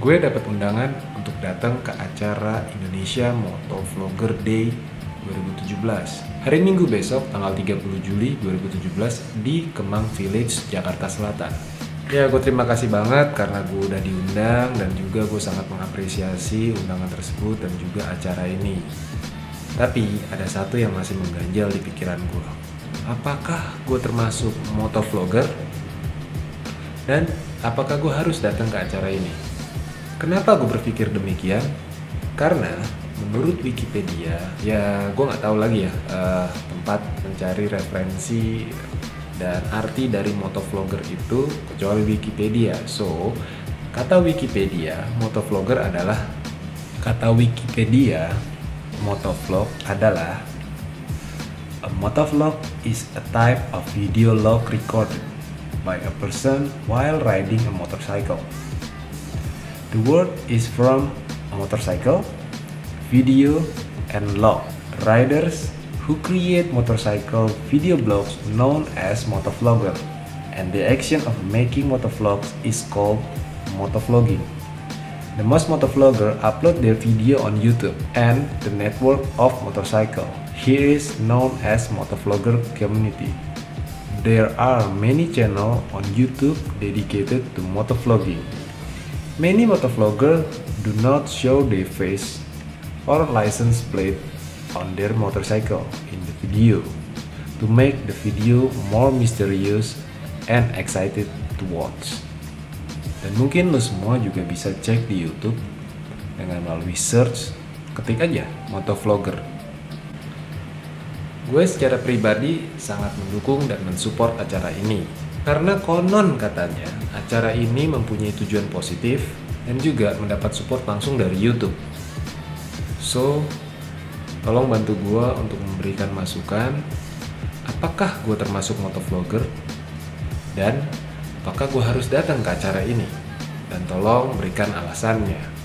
gue dapat undangan untuk datang ke acara Indonesia Motovlogger Day 2017. Hari Minggu besok, tanggal 30 Juli 2017 di Kemang Village, Jakarta Selatan. Ya, gue terima kasih banget karena gue udah diundang dan juga gue sangat mengapresiasi undangan tersebut dan juga acara ini. Tapi ada satu yang masih mengganjal di pikiran gue. Apakah gue termasuk motovlogger? Dan apakah gue harus datang ke acara ini? Kenapa gue berpikir demikian? Karena menurut Wikipedia, ya gue nggak tahu lagi ya tempat mencari referensi dan arti dari motovlogger itu kecuali Wikipedia. So, kata Wikipedia, motovlogger adalah motovlog adalah a motovlog is a type of video log recorded by a person while riding a motorcycle. The word is from a motorcycle, video, and log. Riders who create motorcycle video blogs known as motovlogger, and the action of making motovlogs is called motovlogging. The most motovlogger upload their video on YouTube and the network of motorcycle. Here is known as motovlogger community. There are many channels on YouTube dedicated to motovlogging. Many motovloggers do not show their face or license plate on their motorcycle in the video to make the video more mysterious and excited to watch. Dan mungkin lo semua juga bisa cek di YouTube dengan melalui search, ketik aja motovlogger. Gue secara pribadi sangat mendukung dan mensupport acara ini karena konon katanya acara ini mempunyai tujuan positif dan juga mendapat support langsung dari YouTube. So, tolong bantu gue untuk memberikan masukan apakah gue termasuk motovlogger dan apakah gue harus datang ke acara ini, dan tolong berikan alasannya.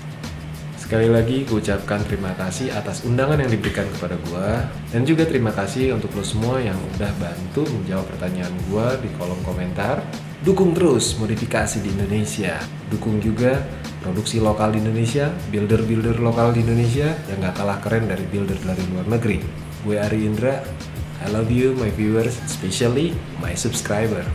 Sekali lagi gue ucapkan terima kasih atas undangan yang diberikan kepada gue, dan juga terima kasih untuk lo semua yang udah bantu menjawab pertanyaan gue di kolom komentar. Dukung terus modifikasi di Indonesia, dukung juga produksi lokal di Indonesia, builder-builder lokal di Indonesia yang gak kalah keren dari builder dari luar negeri. Gue Ari Indra, I love you my viewers, especially my subscriber.